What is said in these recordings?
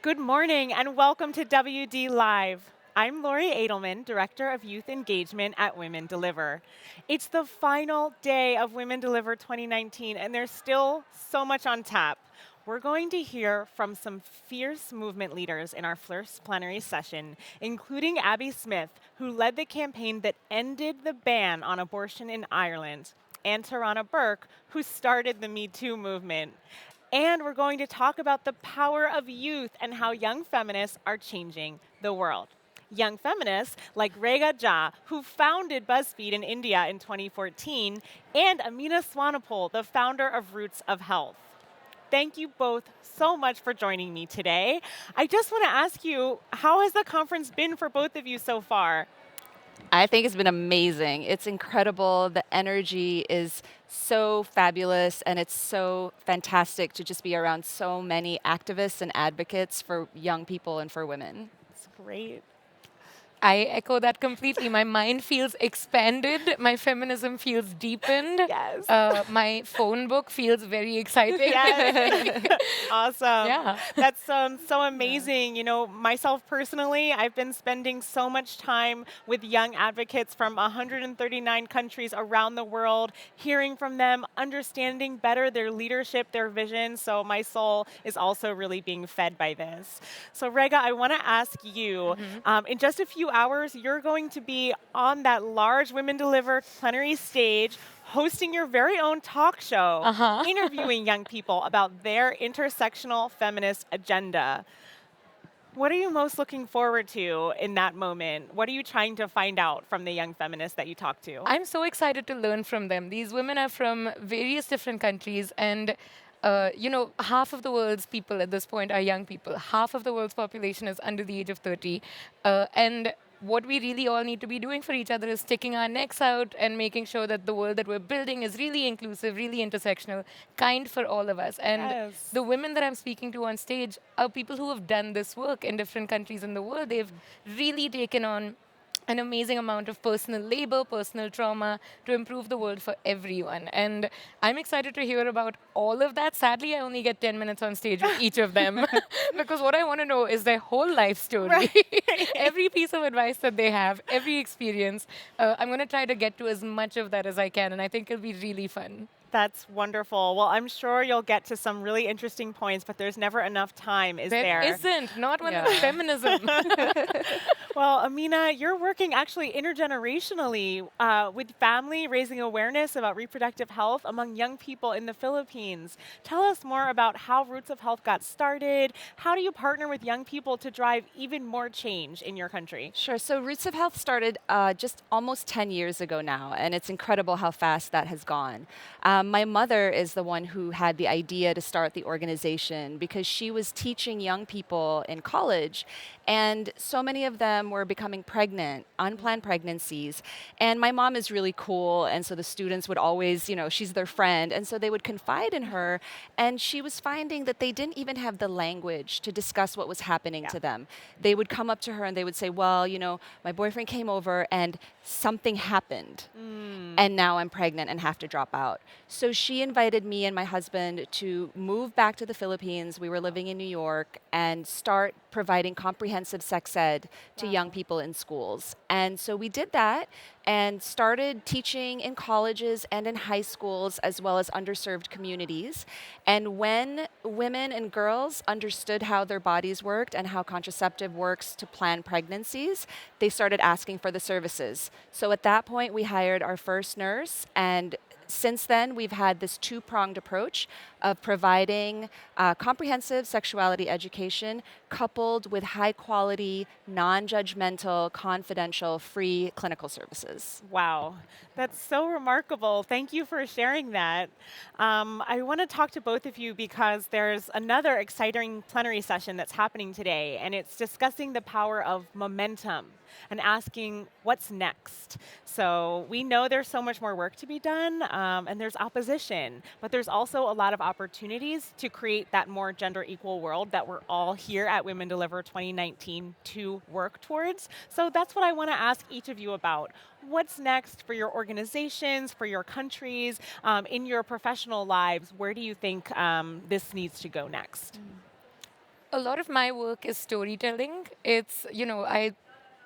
Good morning and welcome to WDLive. I'm Lori Adelman, Director of Youth Engagement at Women Deliver. It's the final day of Women Deliver 2019 and there's still so much on tap. We're going to hear from some fierce movement leaders in our first plenary session, including Abby Smith, who led the campaign that ended the ban on abortion in Ireland, and Tarana Burke, who started the Me Too movement. And we're going to talk about the power of youth and how young feminists are changing the world. Young feminists like Rega, who founded Buzzfeed in India in 2014, and Amina Swanepoel, the founder of Roots of Health. Thank you both so much for joining me today. I just want to ask you, how has the conference been for both of you so far? I think it's been amazing. It's incredible. The energy is so fabulous, and it's so fantastic to just be around so many activists and advocates for young people and for women. It's great. I echo that completely. My mind feels expanded. My feminism feels deepened. Yes. My phone book feels very exciting. Yes. Awesome. Yeah. That sounds so amazing. You know, myself personally, I've been spending so much time with young advocates from 139 countries around the world, hearing from them, understanding better their leadership, their vision. So my soul is also really being fed by this. So Rega, I want to ask you, in just a few hours, you're going to be on that large Women Deliver plenary stage, hosting your very own talk show, interviewing young people about their intersectional feminist agenda. What are you most looking forward to in that moment? What are you trying to find out from the young feminists that you talk to? I'm so excited to learn from them. These women are from various different countries, and half of the world's people at this point are young people. Half of the world's population is under the age of 30. And what we really all need to be doing for each other is sticking our necks out and making sure that the world that we're building is really inclusive, really intersectional, kind for all of us. And Yes. the women that I'm speaking to on stage are people who have done this work in different countries in the world. They've really taken on an amazing amount of personal labor, personal trauma to improve the world for everyone. And I'm excited to hear about all of that. Sadly, I only get 10 minutes on stage with each of them because what I want to know is their whole life story. Right. Every piece of advice that they have, every experience. I'm going to try to get to as much of that as I can, and I think it'll be really fun. That's wonderful. Well, I'm sure you'll get to some really interesting points, but there's never enough time, is there? There isn't, not when it's feminism. Well, Amina, you're working actually intergenerationally with family, raising awareness about reproductive health among young people in the Philippines. Tell us more about how Roots of Health got started. How do you partner with young people to drive even more change in your country? Sure. So Roots of Health started just almost 10 years ago now, and it's incredible how fast that has gone. My mother is the one who had the idea to start the organization because she was teaching young people in college, and so many of them were becoming pregnant, unplanned pregnancies. And my mom is really cool, and so the students would always, she's their friend, and so they would confide in her, and she was finding that they didn't even have the language to discuss what was happening to them. They would come up to her and they would say, well, my boyfriend came over and something happened, and now I'm pregnant and have to drop out. So she invited me and my husband to move back to the Philippines. We were living in New York, and start providing comprehensive sex ed to young people in schools. And so we did that and started teaching in colleges and in high schools as well as underserved communities. And when women and girls understood how their bodies worked and how contraceptive works to plan pregnancies, they started asking for the services. So at that point, we hired our first nurse, and since then, we've had this two-pronged approach of providing comprehensive sexuality education coupled with high-quality, non-judgmental, confidential, free clinical services. Wow, that's so remarkable. Thank you for sharing that. I want to talk to both of you because there's another exciting plenary session that's happening today, and it's discussing the power of momentum and asking what's next. So we know there's so much more work to be done, and there's opposition, but there's also a lot of opportunities to create that more gender equal world that we're all here at Women Deliver 2019 to work towards. So that's what I want to ask each of you about. What's next for your organizations, for your countries, in your professional lives? Where do you think this needs to go next? A lot of my work is storytelling. It's, I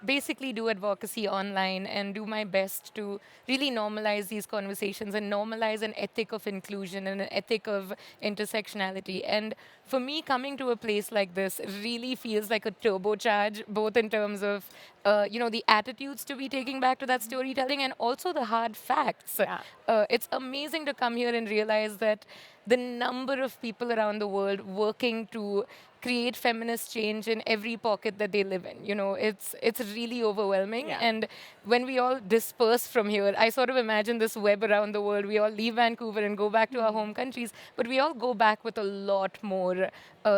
basically do advocacy online and do my best to really normalize these conversations and normalize an ethic of inclusion and an ethic of intersectionality. And for me, coming to a place like this really feels like a turbocharge, both in terms of, the attitudes to be taking back to that storytelling and also the hard facts. Yeah. It's amazing to come here and realize that the number of people around the world working to create feminist change in every pocket that they live in. It's really overwhelming. Yeah. And when we all disperse from here, I sort of imagine this web around the world. We all leave Vancouver and go back to our home countries, but we all go back with a lot more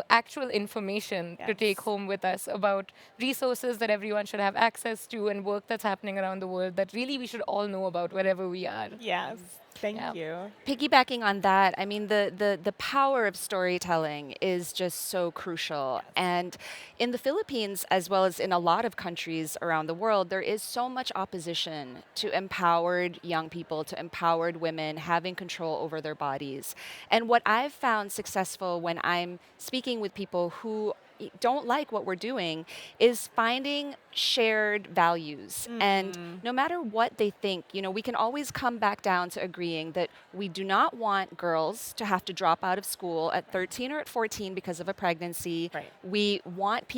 actual information to take Yes. home with us about resources that everyone should have access to and work that's happening around the world that really we should all know about wherever we are. Yes. Thank Yeah. you. Piggybacking on that, I mean, the power of storytelling is just so crucial. And in the Philippines, as well as in a lot of countries around the world, there is so much opposition to empowered young people, to empowered women having control over their bodies. And what I've found successful when I'm speaking with people who don't like what we're doing is finding shared values. And no matter what they think, we can always come back down to agreeing that we do not want girls to have to drop out of school at 13 or at 14 because of a pregnancy. Right. We want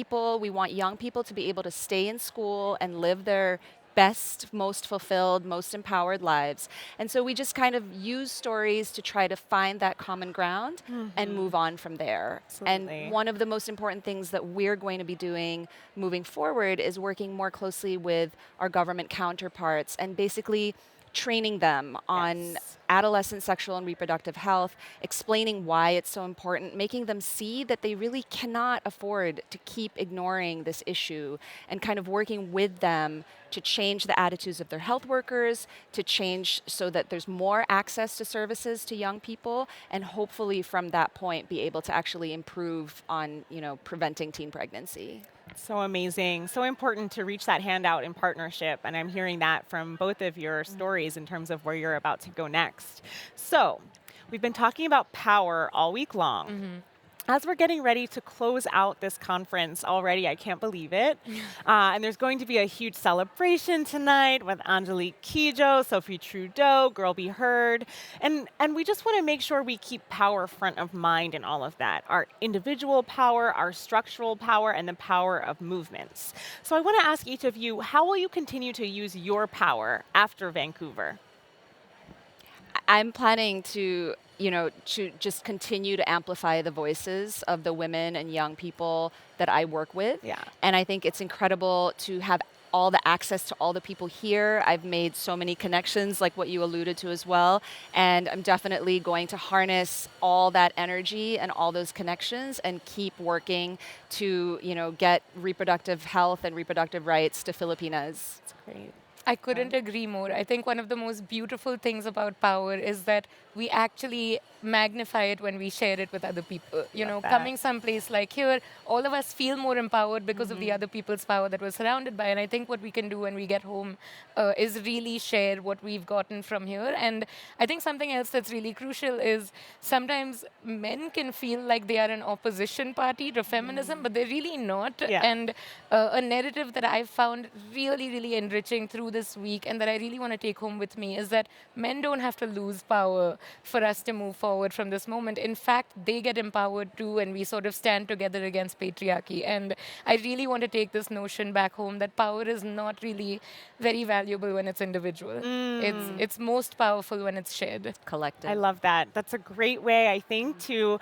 young people to be able to stay in school and live their best, most fulfilled, most empowered lives. And so we just kind of use stories to try to find that common ground and move on from there. Absolutely. And one of the most important things that we're going to be doing moving forward is working more closely with our government counterparts and basically training them on Yes. adolescent sexual and reproductive health, explaining why it's so important, making them see that they really cannot afford to keep ignoring this issue, and kind of working with them to change the attitudes of their health workers, to change so that there's more access to services to young people, and hopefully from that point be able to actually improve on, preventing teen pregnancy. So amazing. So important to reach that handout in partnership. And I'm hearing that from both of your stories in terms of where you're about to go next. So we've been talking about power all week long. As we're getting ready to close out this conference already, I can't believe it. And there's going to be a huge celebration tonight with Angelique Kidjo, Sophie Trudeau, Girl Be Heard. And we just want to make sure we keep power front of mind in all of that. Our individual power, our structural power, and the power of movements. So I want to ask each of you, how will you continue to use your power after Vancouver? I'm planning to just continue to amplify the voices of the women and young people that I work with. Yeah. And I think it's incredible to have all the access to all the people here. I've made so many connections, like what you alluded to as well. And I'm definitely going to harness all that energy and all those connections and keep working to, get reproductive health and reproductive rights to Filipinas. That's great. I couldn't agree more. I think one of the most beautiful things about power is that we actually magnify it when we share it with other people. Love that. Coming someplace like here, all of us feel more empowered because of the other people's power that we're surrounded by. And I think what we can do when we get home is really share what we've gotten from here. And I think something else that's really crucial is sometimes men can feel like they are an opposition party to feminism, but they're really not. Yeah. And a narrative that I've found really, really enriching through this week and that I really want to take home with me is that men don't have to lose power for us to move forward from this moment. In fact, they get empowered too, and we sort of stand together against patriarchy. And I really want to take this notion back home that power is not really very valuable when it's individual. It's most powerful when it's shared. Collective. I love that. That's a great way, I think, to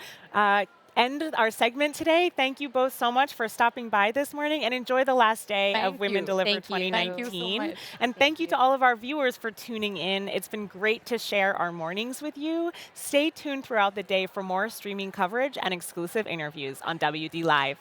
end our segment today. Thank you both so much for stopping by this morning, and enjoy the last day of Thank Women you. Deliver Thank you. 2019. Thank you so much. And thank you to all of our viewers for tuning in. It's been great to share our mornings with you. Stay tuned throughout the day for more streaming coverage and exclusive interviews on WD Live.